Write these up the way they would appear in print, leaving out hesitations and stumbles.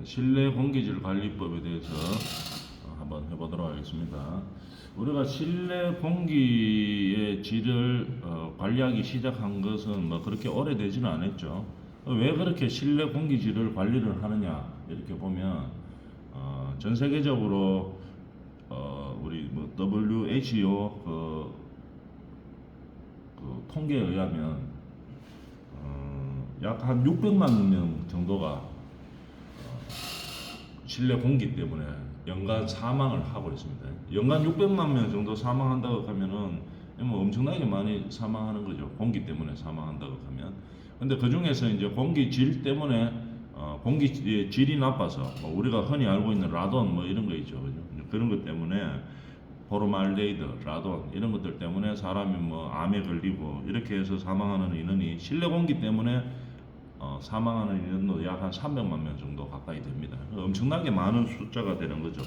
실내 공기질 관리법에 대해서 한번 해보도록 하겠습니다. 우리가 실내 공기의 질을 관리하기 시작한 것은 뭐 그렇게 오래되지는 않았죠. 왜 그렇게 실내 공기질을 관리를 하느냐 이렇게 보면 전 세계적으로 우리 뭐 WHO 그 통계에 의하면 약 한 600만 명 정도가 실내 공기 때문에 연간 사망을 하고 있습니다. 연간 600만 명 정도 사망한다고 하면은 뭐 엄청나게 많이 사망하는 거죠. 공기 때문에 사망한다고 하면. 근데 그 중에서 이제 공기 질 때문에 공기 질이 나빠서 뭐 우리가 흔히 알고 있는 라돈 뭐 이런 거 있죠. 그죠? 그런 것 때문에 포르말데이드, 라돈 이런 것들 때문에 사람이 뭐 암에 걸리고 이렇게 해서 사망하는 인원이 실내 공기 때문에 사망하는 인원도 약 한 300만 명 정도 가까이 됩니다. 엄청나게 많은 숫자가 되는 거죠.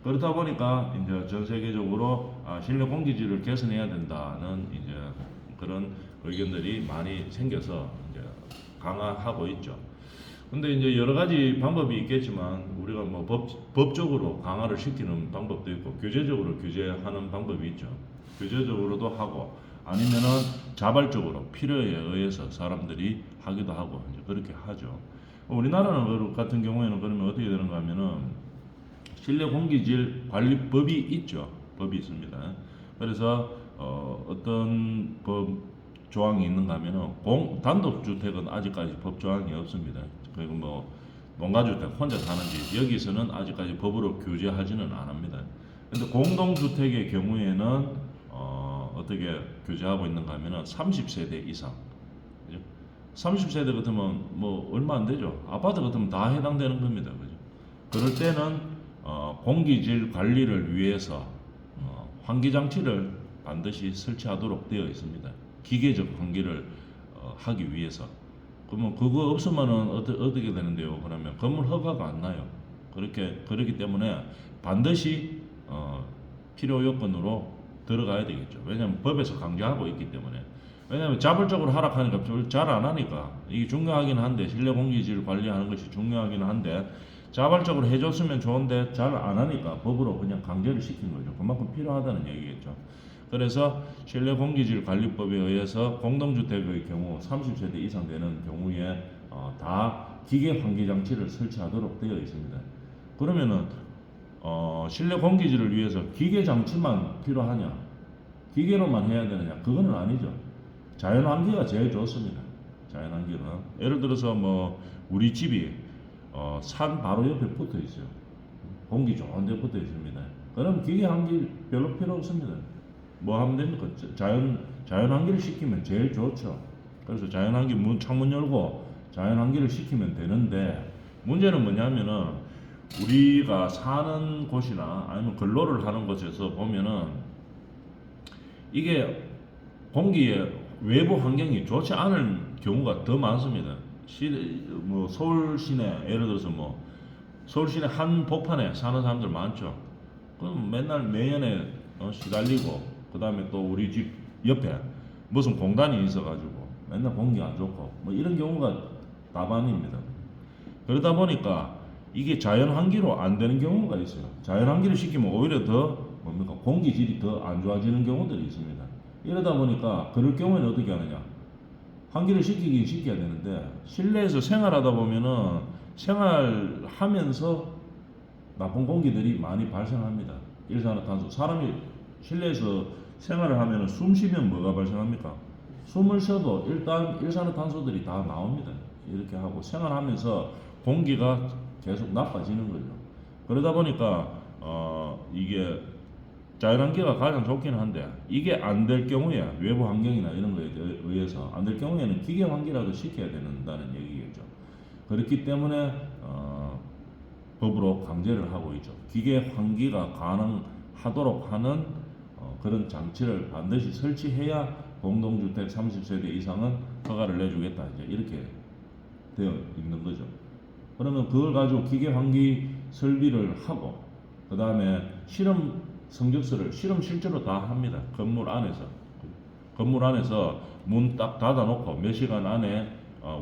그렇다 보니까 이제 전 세계적으로 실내 공기질을 개선해야 된다는 이제 그런 의견들이 많이 생겨서 이제 강화하고 있죠. 근데 이제 여러 가지 방법이 있겠지만 우리가 뭐 법적으로 강화를 시키는 방법도 있고 규제적으로 규제하는 방법이 있죠. 규제적으로도 하고 아니면은 자발적으로 필요에 의해서 사람들이 하기도 하고 이제 그렇게 하죠. 우리나라는 같은 경우에는 그러면 어떻게 되는가 하면은 실내 공기질 관리법이 있죠. 법이 있습니다. 그래서 어떤 법 조항이 있는가 하면은 단독주택은 아직까지 법 조항이 없습니다. 그리고 뭐 농가주택 혼자 사는지 여기서는 아직까지 법으로 규제하지는 않습니다. 근데 공동주택의 경우에는 어떻게 규제하고 있는가 하면은 30세대 이상, 그죠? 30세대 같으면 뭐 얼마 안 되죠. 아파트 같으면 다 해당되는 겁니다, 그죠? 그럴 때는 공기질 관리를 위해서 환기장치를 반드시 설치하도록 되어 있습니다. 기계적 환기를 하기 위해서. 그러면 그거 없으면은 어떻게 되는데요? 그러면 건물 허가가 안 나요. 그렇기 때문에 반드시 필요 요건으로 들어가야 되겠죠. 왜냐하면 법에서 강조하고 있기 때문에. 왜냐하면 자발적으로 하락하니까 잘 안 하니까 이게 중요하긴 한데 실내 공기질 관리하는 것이 중요하긴 한데 자발적으로 해줬으면 좋은데 잘 안 하니까 법으로 그냥 강제를 시킨 거죠. 그만큼 필요하다는 얘기겠죠. 그래서 실내 공기질 관리법에 의해서 공동주택의 경우 30세대 이상 되는 경우에 다 기계 환기 장치를 설치하도록 되어 있습니다. 그러면은 실내 공기질을 위해서 기계 장치만 필요하냐? 기계로만 해야 되느냐? 그거는 아니죠. 자연 환기가 제일 좋습니다. 자연 환기는 예를 들어서 뭐 우리 집이 산 바로 옆에 붙어 있어요. 공기 좋은 데 붙어 있습니다. 그럼 기계 환기 별로 필요 없습니다. 뭐 하면 됩니까? 자연 환기를 시키면 제일 좋죠. 그래서 자연 환기 창문 열고 자연 환기를 시키면 되는데 문제는 뭐냐면은 우리가 사는 곳이나 아니면 근로를 하는 곳에서 보면은 이게 공기의 외부 환경이 좋지 않은 경우가 더 많습니다. 뭐 서울 시내 예를 들어서 뭐 서울 시내 한복판에 사는 사람들 많죠. 그럼 맨날 매연에 시달리고 그 다음에 또 우리 집 옆에 무슨 공단이 있어가지고 맨날 공기 안 좋고 뭐 이런 경우가 다반입니다. 그러다 보니까 이게 자연 환기로 안 되는 경우가 있어요. 자연 환기를 시키면 오히려 더 뭡니까 공기질이 더 안 좋아지는 경우들이 있습니다. 이러다 보니까 그럴 경우에는 어떻게 하느냐? 환기를 시켜야 되는데 실내에서 생활하다 보면은 생활하면서 나쁜 공기들이 많이 발생합니다. 일산화탄소. 사람이 실내에서 생활을 하면은 숨 쉬면 뭐가 발생합니까? 숨을 쉬어도 일단 일산화탄소들이 다 나옵니다. 이렇게 하고 생활하면서 공기가 계속 나빠지는 거죠. 그러다 보니까 이게 자연환기가 가장 좋긴 한데 이게 안 될 경우에 외부 환경이나 이런 거에 의해서 안 될 경우에는 기계 환기라도 시켜야 된다는 얘기겠죠. 그렇기 때문에 법으로 강제를 하고 있죠. 기계 환기가 가능하도록 하는 그런 장치를 반드시 설치해야 공동주택 30세대 이상은 허가를 내주겠다. 이제 이렇게 되어 있는 거죠. 그러면 그걸 가지고 기계 환기 설비를 하고 그 다음에 실험 성적서를 실제로 다 합니다. 건물 안에서 문 딱 닫아놓고 몇 시간 안에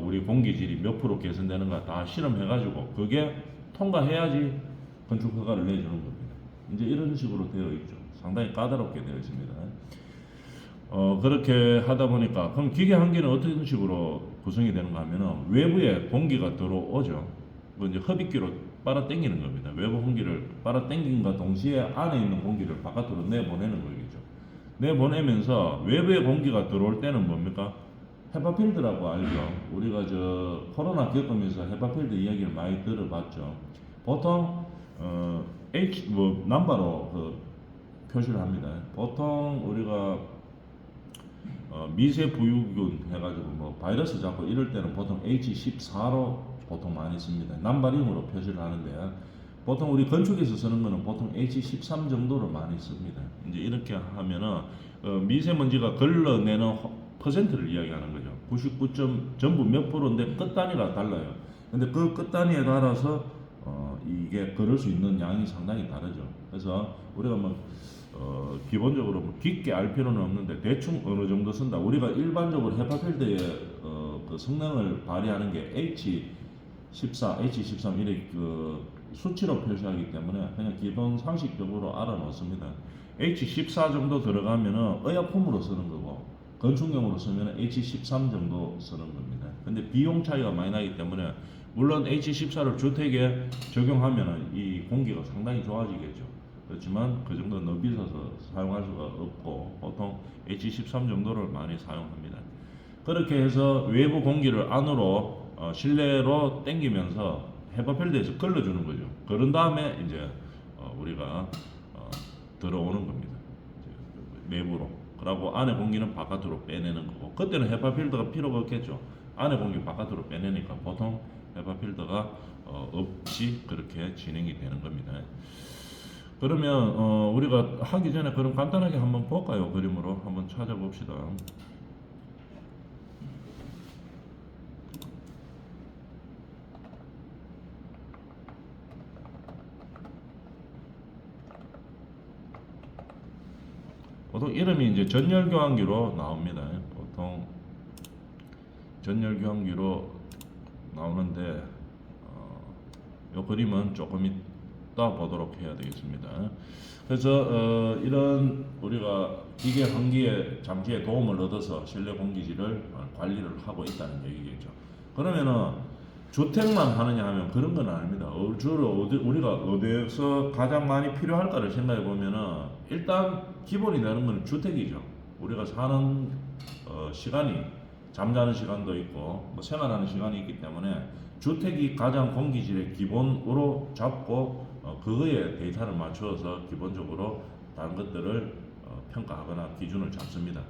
우리 공기질이 몇 프로 개선되는가 다 실험해가지고 그게 통과해야지 건축 허가를 내주는 겁니다. 이제 이런 식으로 되어 있죠. 상당히 까다롭게 되어 있습니다. 그렇게 하다 보니까 그럼 기계 한기는 어떤 식으로 구성이 되는가 하면은 외부에 공기가 들어오죠. 그 이제 흡입기로 빨아당기는 겁니다. 외부 공기를 빨아당김과 동시에 안에 있는 공기를 바깥으로 내보내는 거겠죠. 내보내면서 외부의 공기가 들어올 때는 뭡니까? 헤파필드라고 알죠. 우리가 저 코로나 겪으면서 헤파필드 이야기를 많이 들어봤죠. 보통 H 남바로 그 표시를 합니다. 보통 우리가 미세 부유균 해가지고 뭐 바이러스 잡고 이럴 때는 보통 H14로 보통 많이 씁니다. 남바링으로 표시를 하는데 보통 우리 건축에서 쓰는 거는 보통 H13 정도를 많이 씁니다. 이제 이렇게 하면은 미세먼지가 걸러내는 퍼센트를 이야기하는 거죠. 99. 전부 몇 프로인데 끝 단위가 달라요. 근데 그 끝 단위에 따라서 이게 걸을 수 있는 양이 상당히 다르죠. 그래서 우리가 뭐 기본적으로 뭐 깊게 알 필요는 없는데 대충 어느 정도 쓴다. 우리가 일반적으로 헤파필드의 그 성능을 발휘하는 게 H14, H13 이렇게 그 수치로 표시하기 때문에 그냥 기본 상식적으로 알아놓습니다. H14 정도 들어가면은 의약품으로 쓰는 거고 건축용으로 쓰면 H13 정도 쓰는 겁니다. 근데 비용 차이가 많이 나기 때문에 물론 H14를 주택에 적용하면은 이 공기가 상당히 좋아지겠죠. 그렇지만 그 정도 너무 비싸서 사용할 수가 없고 보통 H13 정도를 많이 사용합니다. 그렇게 해서 외부 공기를 안으로 실내로 당기면서 헤파필드에서 걸러주는 거죠. 그런 다음에 이제 우리가 들어오는 겁니다. 내부로. 그리고 안에 공기는 바깥으로 빼내는 거고 그때는 헤파필드가 필요가 없겠죠. 안에 공기 바깥으로 빼내니까 보통 헤파필드가 없이 그렇게 진행이 되는 겁니다. 그러면 우리가 하기 전에 그럼 간단하게 한번 볼까요? 그림으로 한번 찾아봅시다. 보통 이름이 이제 전열교환기로 나옵니다. 보통 전열교환기로 나오는데 이 그림은 조금 이따 보도록 해야 되겠습니다. 그래서 이런 우리가 기계 환기의 장치의 도움을 얻어서 실내 공기질을 관리를 하고 있다는 얘기겠죠. 그러면은 주택만 하느냐 하면 그런 건 아닙니다. 주로 우리가 어디에서 가장 많이 필요할까를 생각해 보면은 일단 기본이 되는 건 주택이죠. 우리가 사는 시간이 잠자는 시간도 있고 뭐 생활하는 시간이 있기 때문에 주택이 가장 공기질의 기본으로 잡고 그거에 데이터를 맞추어서 기본적으로 다른 것들을 평가하거나 기준을 잡습니다.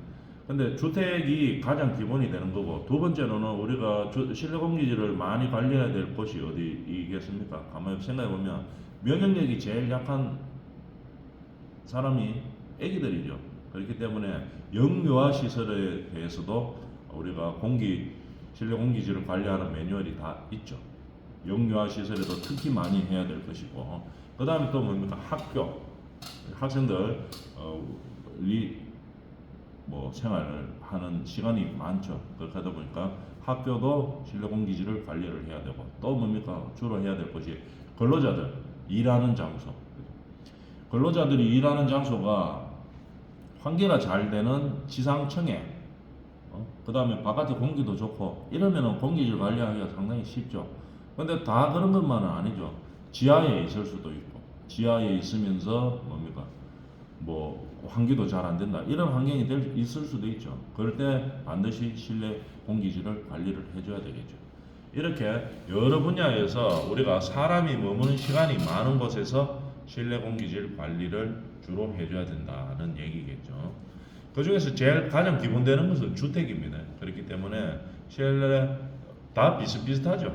근데 주택이 가장 기본이 되는 거고 두 번째로는 우리가 실내 공기질을 많이 관리해야 될 곳이 어디이겠습니까? 가만히 생각해 보면 면역력이 제일 약한 사람이 애기들이죠. 그렇기 때문에 영유아 시설에 대해서도 우리가 실내 공기질을 관리하는 매뉴얼이 다 있죠. 영유아 시설에도 특히 많이 해야 될 것이고 그 다음에 또 뭡니까? 학생들 뭐 생활을 하는 시간이 많죠. 그렇게 하다 보니까 학교도 실내 공기질을 관리를 해야 되고 또 뭡니까? 주로 해야 될 것이 근로자들 일하는 장소. 근로자들이 일하는 장소가 환기가 잘 되는 지상층에 그 다음에 바깥에 공기도 좋고 이러면은 공기질 관리하기가 상당히 쉽죠. 근데 다 그런 것만은 아니죠. 지하에 있을 수도 있고 지하에 있으면서 뭡니까? 뭐 환기도 잘 안 된다 이런 환경이 있을 수도 있죠. 그럴 때 반드시 실내 공기질을 관리를 해줘야 되겠죠. 이렇게 여러 분야에서 우리가 사람이 머무는 시간이 많은 곳에서 실내 공기질 관리를 주로 해줘야 된다는 얘기겠죠. 그 중에서 제일 가장 기본되는 것은 주택입니다. 그렇기 때문에 실내 다 비슷비슷하죠.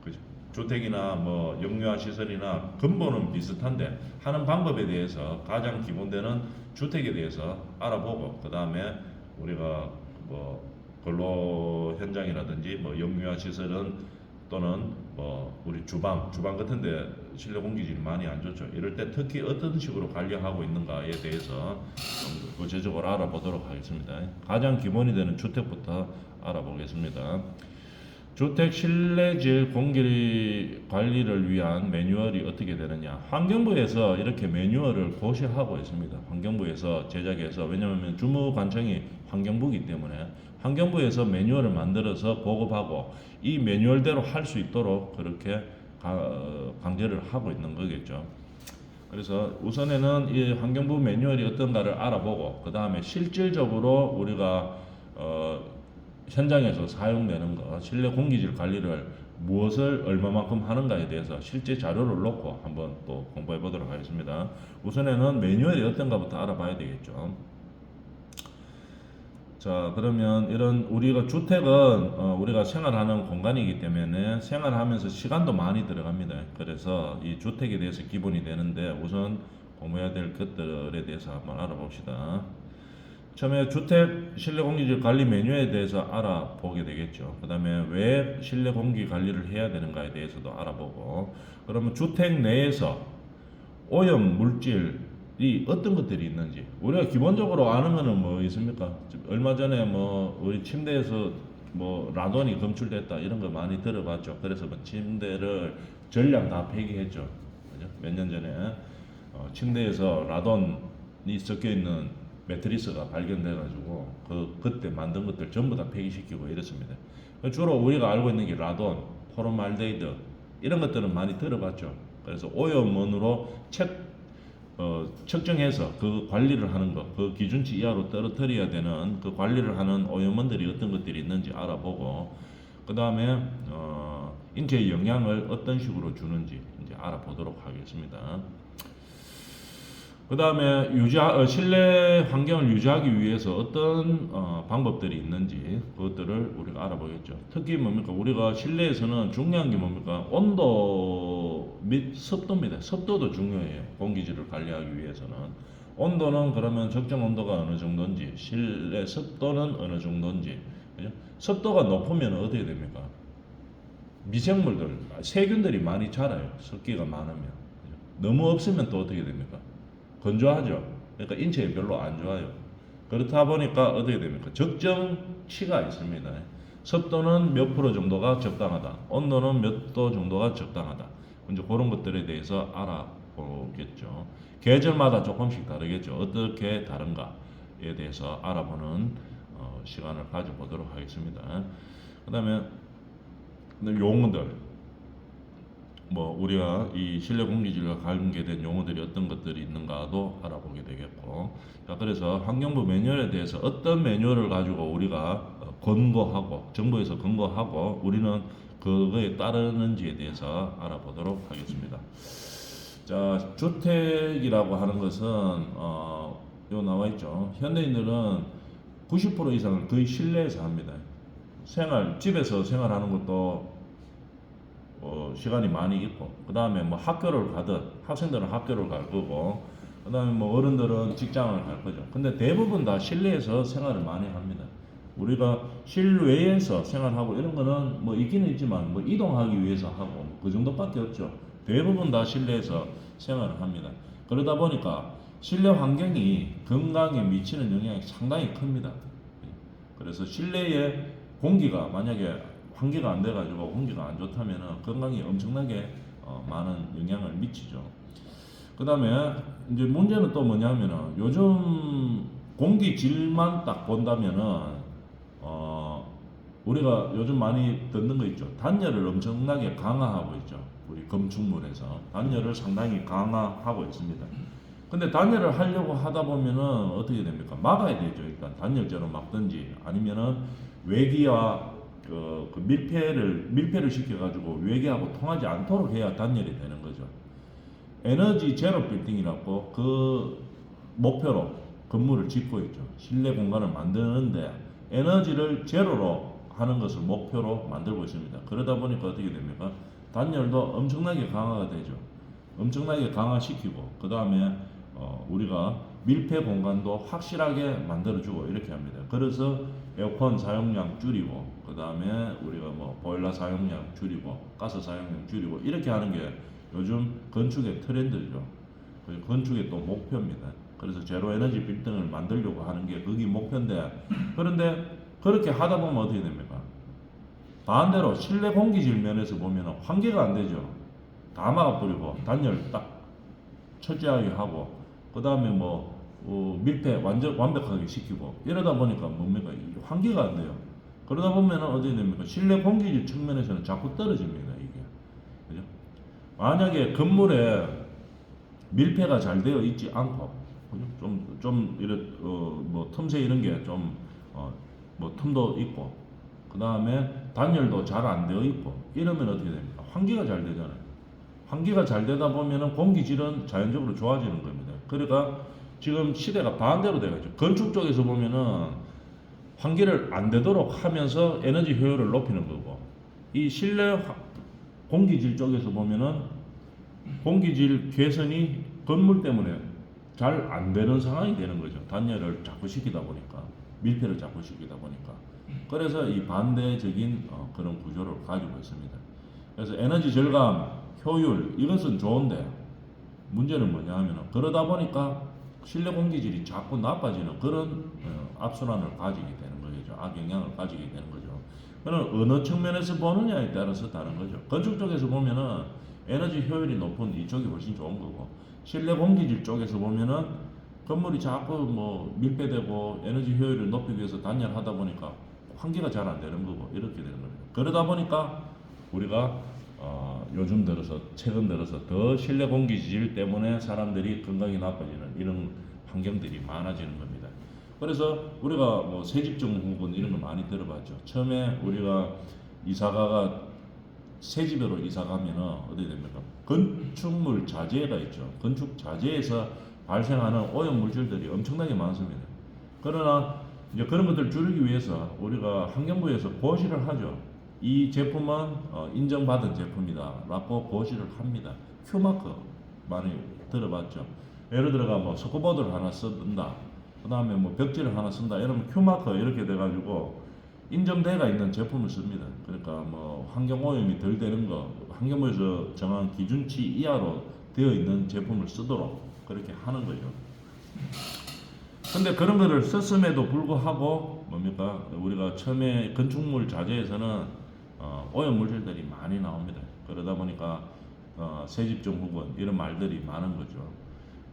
그죠? 주택이나 뭐 영유아 시설이나 근본은 비슷한데 하는 방법에 대해서 가장 기본되는 주택에 대해서 알아보고 그 다음에 우리가 뭐 근로 현장이라든지 뭐 영유아 시설은 또는 뭐 우리 주방 같은데 실내 공기질이 많이 안 좋죠. 이럴 때 특히 어떤 식으로 관리하고 있는가에 대해서 좀 구체적으로 알아보도록 하겠습니다. 가장 기본이 되는 주택부터 알아보겠습니다. 주택 실내질 공기 관리를 위한 매뉴얼이 어떻게 되느냐. 환경부에서 이렇게 매뉴얼을 고시하고 있습니다. 환경부에서 제작해서, 왜냐하면 주무관청이 환경부이기 때문에 환경부에서 매뉴얼을 만들어서 보급하고 이 매뉴얼대로 할 수 있도록 그렇게 강제를 하고 있는 거겠죠. 그래서 우선에는 이 환경부 매뉴얼이 어떤가를 알아보고, 그 다음에 실질적으로 우리가 현장에서 사용되는 거, 실내 공기질 관리를 무엇을 얼마만큼 하는가에 대해서 실제 자료를 놓고 한번 또 공부해 보도록 하겠습니다. 우선에는 매뉴얼이 어떤가부터 알아봐야 되겠죠. 자, 그러면 이런 우리가 주택은 우리가 생활하는 공간이기 때문에 생활하면서 시간도 많이 들어갑니다. 그래서 이 주택에 대해서 기본이 되는데 우선 공부해야 될 것들에 대해서 한번 알아봅시다. 처음에 주택 실내 공기질 관리 매뉴얼에 대해서 알아보게 되겠죠. 그 다음에 왜 실내 공기 관리를 해야 되는가에 대해서도 알아보고, 그러면 주택 내에서 오염 물질이 어떤 것들이 있는지, 우리가 기본적으로 아는 거는 뭐 있습니까? 얼마 전에 뭐 우리 침대에서 뭐 라돈이 검출됐다 이런 거 많이 들어봤죠. 그래서 뭐 침대를 전량 다 폐기했죠. 몇 년 전에 침대에서 라돈이 섞여 있는 매트리스가 발견돼가지고 그때 만든 것들 전부 다 폐기시키고 이랬습니다. 주로 우리가 알고 있는 게 라돈, 포름알데히드 이런 것들은 많이 들어봤죠. 그래서 오염원으로 측정해서 그 관리를 하는 것, 그 기준치 이하로 떨어뜨려야 되는 그 관리를 하는 오염원들이 어떤 것들이 있는지 알아보고, 그 다음에 인체에 영향을 어떤 식으로 주는지 이제 알아보도록 하겠습니다. 그 다음에 실내 환경을 유지하기 위해서 어떤 방법들이 있는지 그것들을 우리가 알아보겠죠. 특히 뭡니까? 우리가 실내에서는 중요한 게 뭡니까? 온도 및 습도입니다. 습도도 중요해요. 공기질을 관리하기 위해서는. 온도는 그러면 적정 온도가 어느 정도인지, 실내 습도는 어느 정도인지. 그죠? 습도가 높으면 어떻게 됩니까? 미생물들, 세균들이 많이 자라요. 습기가 많으면. 그죠? 너무 없으면 또 어떻게 됩니까? 건조하죠. 그러니까 인체에 별로 안 좋아요. 그렇다 보니까 어떻게 됩니까? 적정치가 있습니다. 습도는 몇 프로 정도가 적당하다. 온도는 몇 도 정도가 적당하다. 이제 그런 것들에 대해서 알아보겠죠. 계절마다 조금씩 다르겠죠. 어떻게 다른가에 대해서 알아보는 시간을 가져보도록 하겠습니다. 그 다음에 용어들, 뭐 우리가 이 실내 공기질과 관계된 용어들이 어떤 것들이 있는가도 알아보게 되겠고, 자, 그래서 환경부 매뉴얼에 대해서 어떤 매뉴얼을 가지고 우리가 권고하고 정부에서 권고하고 우리는 그거에 따르는지에 대해서 알아보도록 하겠습니다. 자, 주택이라고 하는 것은 요 나와 있죠. 현대인들은 90% 이상을 거의 실내에서 합니다. 집에서 생활하는 것도 시간이 많이 있고, 그 다음에 뭐 학교를 가든, 학생들은 학교를 갈 거고, 그 다음에 뭐 어른들은 직장을 갈 거죠. 근데 대부분 다 실내에서 생활을 많이 합니다. 우리가 실외에서 생활하고 이런 거는 뭐 있기는 있지만 뭐 이동하기 위해서 하고 그 정도밖에 없죠. 대부분 다 실내에서 생활을 합니다. 그러다 보니까 실내 환경이 건강에 미치는 영향이 상당히 큽니다. 그래서 실내에 공기가 만약에 환기가 안 돼가지고 공기가 안 좋다면 건강에 엄청나게 많은 영향을 미치죠. 그 다음에 이제 문제는 또 뭐냐면은 요즘 공기 질만 딱 본다면은 우리가 요즘 많이 듣는 거 있죠. 단열을 엄청나게 강화하고 있죠. 우리 건축물에서 단열을 상당히 강화하고 있습니다. 근데 단열을 하려고 하다 보면은 어떻게 됩니까? 막아야 되죠. 일단 단열재로 막든지 아니면은 외기와 그 밀폐를 시켜가지고 외계하고 통하지 않도록 해야 단열이 되는 거죠. 에너지 제로 빌딩이라고 그 목표로 건물을 짓고 있죠. 실내 공간을 만드는데 에너지를 제로로 하는 것을 목표로 만들고 있습니다. 그러다 보니까 어떻게 됩니까? 단열도 엄청나게 강화가 되죠. 엄청나게 강화시키고 그 다음에 우리가 밀폐 공간도 확실하게 만들어주고 이렇게 합니다. 그래서 에어컨 사용량 줄이고 그 다음에 우리가 뭐 보일러 사용량 줄이고 가스 사용량 줄이고 이렇게 하는 게 요즘 건축의 트렌드죠. 건축의 또 목표입니다. 그래서 제로 에너지 빌딩을 만들려고 하는 게 그게 목표인데, 그런데 그렇게 하다 보면 어떻게 됩니까? 반대로 실내 공기질 면에서 보면 환기가 안 되죠. 다 막아버리고 단열 딱 철저하게 하고 그 다음에 뭐 밀폐 완벽하게 시키고 이러다 보니까 뭡니까 이게 환기가 안 돼요. 그러다 보면 어떻게 됩니까? 실내 공기질 측면에서는 자꾸 떨어집니다 이게. 그죠? 만약에 건물에 밀폐가 잘 되어 있지 않고 좀 이런 뭐 틈새 이런 게 좀 뭐 틈도 있고 그 다음에 단열도 잘 안 되어 있고 이러면 어떻게 됩니까? 환기가 잘 되잖아요. 환기가 잘 되다 보면은 공기질은 자연적으로 좋아지는 겁니다. 그러니까 지금 시대가 반대로 되겠죠. 건축 쪽에서 보면은 환기를 안 되도록 하면서 에너지 효율을 높이는 거고 이 실내 공기질 쪽에서 보면은 공기질 개선이 건물 때문에 잘 안 되는 상황이 되는 거죠. 단열을 자꾸 시키다 보니까 밀폐를 자꾸 시키다 보니까 그래서 이 반대적인 그런 구조를 가지고 있습니다. 그래서 에너지 절감, 효율 이것은 좋은데 문제는 뭐냐 하면 그러다 보니까 실내 공기질이 자꾸 나빠지는 그런 악순환을 가지게 되는 거죠. 악영향을 가지게 되는 거죠. 그는 어느 측면에서 보느냐에 따라서 다른 거죠. 건축 쪽에서 보면은 에너지 효율이 높은 이쪽이 훨씬 좋은 거고 실내 공기질 쪽에서 보면은 건물이 자꾸 뭐 밀폐되고 에너지 효율을 높이기 위해서 단열하다 보니까 환기가 잘 안 되는 거고 이렇게 되는 겁니다. 그러다 보니까 우리가 요즘 들어서 최근 들어서 더 실내 공기질 때문에 사람들이 건강이 나빠지는 이런 환경들이 많아지는 겁니다. 그래서 우리가 뭐 새집 증후군 이런 거 많이 들어봤죠. 처음에 우리가 이사가가 새집으로 이사 가면은 어떻게 됩니까? 건축물 자재가 있죠. 건축 자재에서 발생하는 오염 물질들이 엄청나게 많습니다. 그러나 이제 그런 것들을 줄이기 위해서 우리가 환경부에서 고시를 하죠. 이 제품은 인정받은 제품이다라고 고시를 합니다. 큐마크 많이 들어봤죠. 예를 들어가 뭐 스코보드를 하나 쓴다. 그 다음에 뭐 벽지를 하나 쓴다. 이러면 큐마크 이렇게 돼가지고 인정대가 있는 제품을 씁니다. 그러니까 뭐 환경 오염이 덜 되는 거, 환경부에서 정한 기준치 이하로 되어 있는 제품을 쓰도록 그렇게 하는 거죠. 근데 그런 거를 썼음에도 불구하고 뭡니까? 우리가 처음에 건축물 자재에서는 오염 물질들이 많이 나옵니다. 그러다 보니까 새집증후군 이런 말들이 많은 거죠.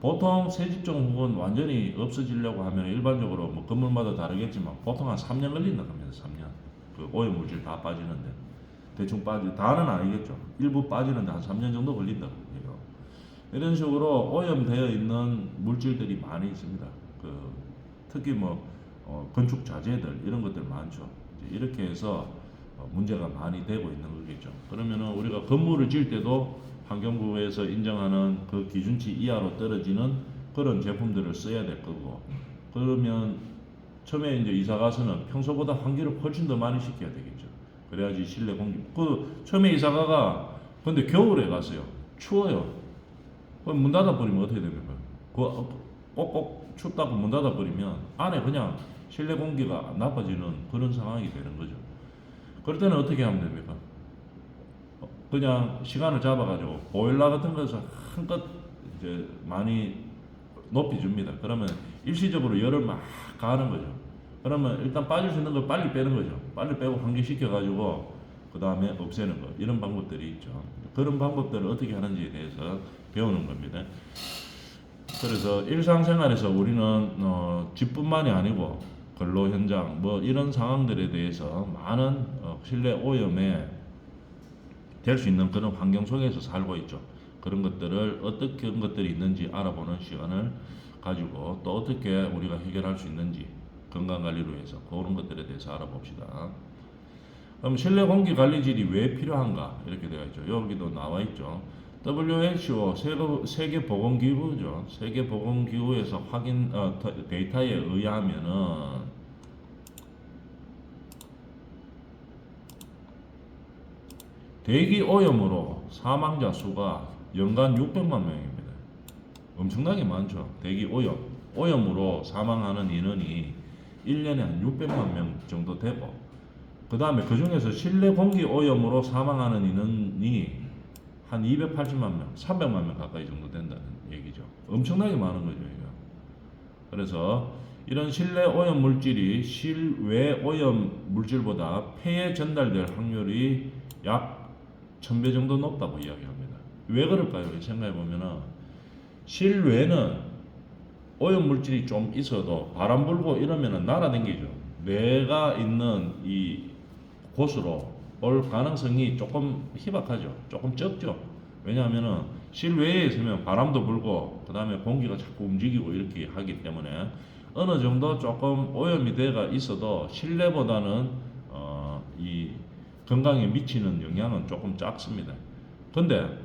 보통 새집증후군 완전히 없어지려고 하면 일반적으로 뭐 건물마다 다르겠지만 보통 한 3년 걸린다고 합니다. 3년. 그 오염 물질 다 빠지는데 대충 다는 아니겠죠. 일부 빠지는데 한 3년 정도 걸린다고 해요. 이런 식으로 오염되어 있는 물질들이 많이 있습니다. 특히 뭐 건축 자재들 이런 것들 많죠. 이렇게 해서 문제가 많이 되고 있는 거겠죠. 그러면은 우리가 건물을 지을 때도 환경부에서 인정하는 그 기준치 이하로 떨어지는 그런 제품들을 써야 될 거고, 그러면 처음에 이제 이사 가서는 평소보다 환기를 훨씬 더 많이 시켜야 되겠죠. 그래야지 실내 공기. 처음에 이사가가 근데 겨울에 갔어요. 추워요. 그럼 문 닫아 버리면 어떻게 됩니까? 꼭꼭 춥다고 문 닫아 버리면 안에 그냥 실내 공기가 나빠지는 그런 상황이 되는 거죠. 그럴 때는 어떻게 하면 됩니까? 그냥 시간을 잡아가지고 보일러 같은 것을 한껏 이제 많이 높여줍니다. 그러면 일시적으로 열을 막 가하는 거죠. 그러면 일단 빠질 수 있는 걸 빨리 빼는 거죠. 빨리 빼고 환기시켜가지고 그 다음에 없애는 거. 이런 방법들이 있죠. 그런 방법들을 어떻게 하는지에 대해서 배우는 겁니다. 그래서 일상생활에서 우리는 집뿐만이 아니고 근로 현장 뭐 이런 상황들에 대해서 많은 실내 오염에 될 수 있는 그런 환경 속에서 살고 있죠. 그런 것들을 어떻게 그런 것들이 있는지 알아보는 시간을 가지고 또 어떻게 우리가 해결할 수 있는지 건강관리로 해서 그런 것들에 대해서 알아봅시다. 그럼 실내 공기 관리질이 왜 필요한가 이렇게 되어 있죠. 여기도 나와 있죠. WHO 세계보건기구죠. 세계보건기구에서 확인 데이터에 의하면은 대기 오염으로 사망자 수가 연간 600만 명입니다. 엄청나게 많죠. 대기 오염으로 사망하는 인원이 1년에 한 600만 명 정도 되고, 그 다음에 그 중에서 실내 공기 오염으로 사망하는 인원이 한 280만 명, 300만 명 가까이 정도 된다는 얘기죠. 엄청나게 많은 거죠, 이거. 그래서 이런 실내 오염 물질이 실외 오염 물질보다 폐에 전달될 확률이 약 1000배 정도 높다고 이야기합니다. 왜 그럴까요? 생각해 보면은 실외는 오염 물질이 좀 있어도 바람 불고 이러면은 날아다니죠. 내가 있는 이 곳으로 올 가능성이 조금 희박하죠. 조금 적죠. 왜냐하면은 실외에 있으면 바람도 불고 그 다음에 공기가 자꾸 움직이고 이렇게 하기 때문에 어느 정도 조금 오염이 돼가 있어도 실내보다는 이 건강에 미치는 영향은 조금 작습니다. 근데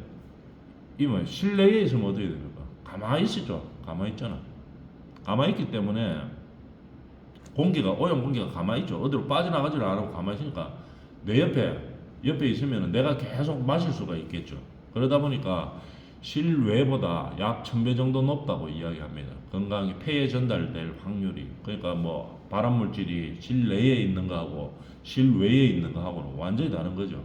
이 뭐 실내에 있으면 어떻게 됩니까? 가만히 있죠. 가만히 있잖아. 가만히 있기 때문에 공기가 오염 공기가 가만히 있죠. 어디로 빠져나가지를 안 하고 가만히 있으니까 내 옆에 있으면 내가 계속 마실 수가 있겠죠. 그러다 보니까 실외보다 약 1000배 정도 높다고 이야기합니다. 건강이 폐에 전달될 확률이. 그러니까 뭐 발암 물질이 실내에 있는 거하고 실외에 있는 거하고는 완전히 다른 거죠.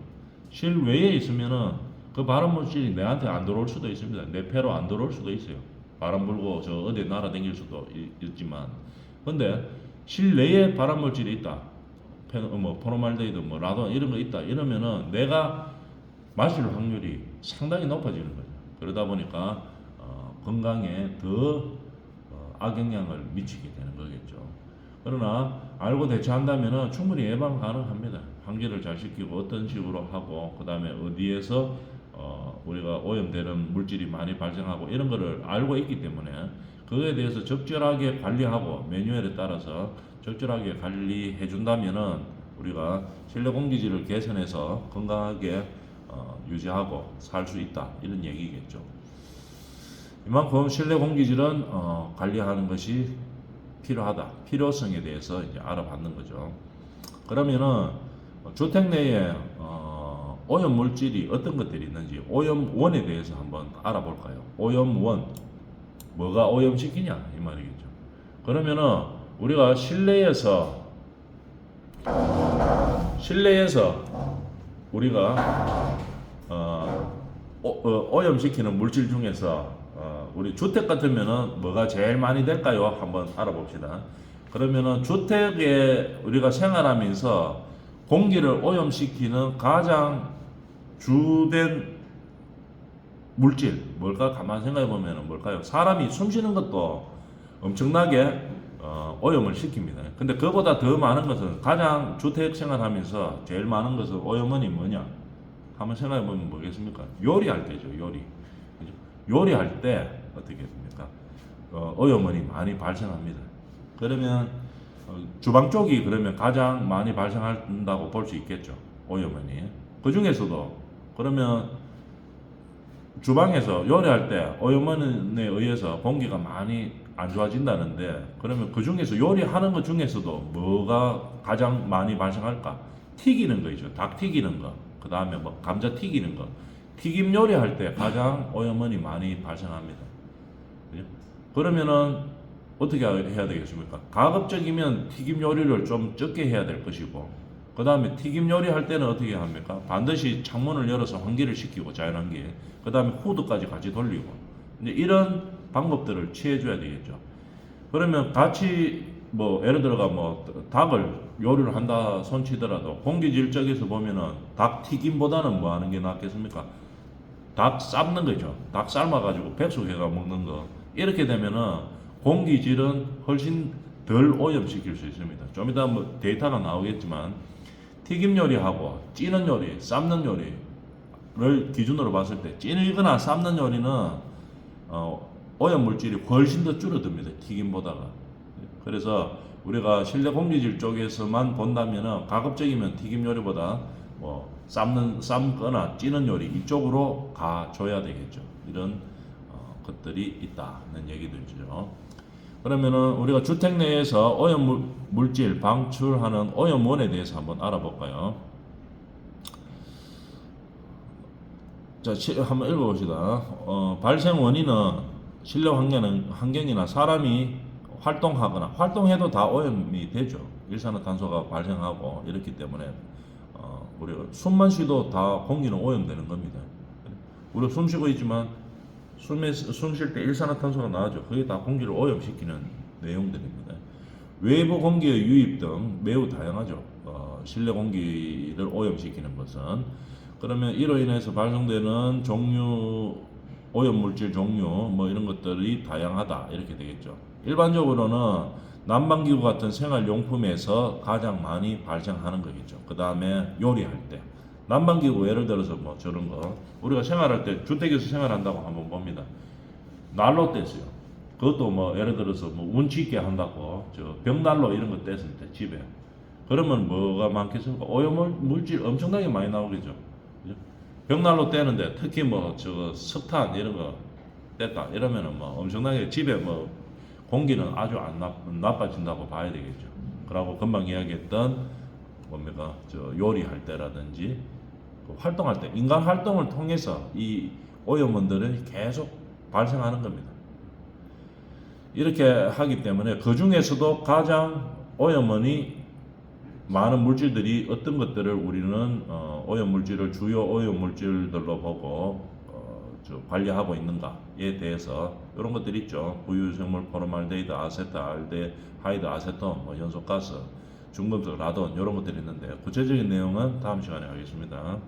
실외에 있으면은 그 발암 물질이 내한테 안 들어올 수도 있습니다. 내 폐로 안 들어올 수도 있어요. 바람 불고 저 어디 날아다닐 수도 있지만, 근데 실내에 발암 물질이 있다. 뭐 포르말데히드, 뭐 라돈 이런 거 있다. 이러면은 내가 마실 확률이 상당히 높아지는 거죠. 그러다 보니까 건강에 더 악영향을 미치게 되는 거겠죠. 그러나 알고 대처한다면은 충분히 예방 가능합니다. 환기를 잘 시키고 어떤 식으로 하고 그 다음에 어디에서 우리가 오염되는 물질이 많이 발생하고 이런 거를 알고 있기 때문에 그거에 대해서 적절하게 관리하고 매뉴얼에 따라서 적절하게 관리해 준다면은 우리가 실내 공기질을 개선해서 건강하게 유지하고 살 수 있다 이런 얘기겠죠. 이만큼 실내 공기질은 관리하는 것이 필요하다. 필요성에 대해서 이제 알아봤는 거죠. 그러면은 주택 내에 오염 물질이 어떤 것들이 있는지 오염원에 대해서 한번 알아볼까요? 오염원 뭐가 오염시키냐 이 말이겠죠. 그러면은 우리가 실내에서 우리가 오염시키는 물질 중에서 우리 주택 같으면은 뭐가 제일 많이 될까요? 한번 알아봅시다. 그러면은 주택에 우리가 생활하면서 공기를 오염시키는 가장 주된 물질 뭘까? 가만 생각해 보면은 뭘까요? 사람이 숨 쉬는 것도 엄청나게 오염을 시킵니다. 근데 그보다 더 많은 것은 가장 주택 생활하면서 제일 많은 것은 오염원이 뭐냐? 한번 생각해 보면 뭐겠습니까? 요리할 때죠. 요리할 때 어떻게 됩니까? 오염원이 많이 발생합니다. 그러면 주방 쪽이 그러면 가장 많이 발생한다고 볼 수 있겠죠. 오염원이. 그 중에서도 그러면 주방에서 요리할 때 오염원에 의해서 공기가 많이 안 좋아진다는데 그러면 그 중에서 요리하는 것 중에서도 뭐가 가장 많이 발생할까? 튀기는 거죠. 닭 튀기는 거. 그 다음에 뭐 감자 튀기는 거. 튀김 요리할 때 가장 오염원이 많이 발생합니다. 그죠? 그러면은 어떻게 해야 되겠습니까? 가급적이면 튀김 요리를 좀 적게 해야 될 것이고, 그 다음에 튀김 요리할 때는 어떻게 합니까? 반드시 창문을 열어서 환기를 시키고 자연환기, 그 다음에 후드까지 같이 돌리고, 이제 이런 방법들을 취해줘야 되겠죠. 그러면 같이 뭐 예를 들어가 뭐 닭을 요리를 한다 손치더라도 공기질 쪽에서 보면은 닭 튀김보다는 뭐 하는 게 낫겠습니까? 닭 삶는 거죠. 닭 삶아가지고 백숙해가 먹는 거. 이렇게 되면은 공기질은 훨씬 덜 오염시킬 수 있습니다. 좀 이따 뭐 데이터가 나오겠지만 튀김 요리하고 찌는 요리, 삶는 요리를 기준으로 봤을 때 찌거나 삶는 요리는 오염 물질이 훨씬 더 줄어듭니다. 튀김보다가. 그래서 우리가 실내 공기질 쪽에서만 본다면은 가급적이면 튀김 요리보다 뭐 삶거나 찌는 요리 이쪽으로 가줘야 되겠죠. 이런 것들이 있다는 얘기들이죠. 그러면은 우리가 주택 내에서 오염 물질 방출하는 오염원에 대해서 한번 알아볼까요? 자, 한번 읽어봅시다. 발생 원인은 실내 환경이나 사람이 활동하거나 활동해도 다 오염이 되죠. 일산화탄소가 발생하고 이렇기 때문에 우리가 숨만 쉬도 다 공기는 오염되는 겁니다. 우리가 숨 쉬고 있지만 숨 쉴 때 일산화탄소가 나오죠. 그게 다 공기를 오염시키는 내용들입니다. 외부 공기의 유입 등 매우 다양하죠. 실내 공기를 오염시키는 것은. 그러면 이로 인해서 발생되는 종류, 오염물질 종류 뭐 이런 것들이 다양하다 이렇게 되겠죠. 일반적으로는 난방기구 같은 생활용품에서 가장 많이 발생하는 거겠죠. 그 다음에 요리할 때 난방기구, 예를 들어서 뭐 저런 거 우리가 생활할 때 주택에서 생활한다고 한번 봅니다. 난로 뗐어요. 그것도 뭐 예를 들어서 뭐 운치 있게 한다고 저 벽난로 이런 거 뗐을 때 집에, 그러면 뭐가 많겠습니까? 오염물질 엄청나게 많이 나오겠죠. 그죠? 벽난로 떼는데 특히 뭐 저 석탄 이런 거 뗐다 이러면은 뭐 엄청나게 집에 뭐 공기는 아주 안 나빠진다고 봐야 되겠죠. 그러고 금방 이야기했던 뭡니까 저 요리할 때라든지 그 활동할 때 인간 활동을 통해서 이 오염원들은 계속 발생하는 겁니다. 이렇게 하기 때문에 그 중에서도 가장 오염원이 많은 물질들이 어떤 것들을 우리는 오염물질을 주요 오염물질들로 보고 관리하고 있는가에 대해서 이런 것들이 있죠. 부유생물 포르말데히드, 아세트알데하이드, 아세톤, 뭐 연소가스, 중금속, 라돈 이런 것들이 있는데 구체적인 내용은 다음 시간에 하겠습니다.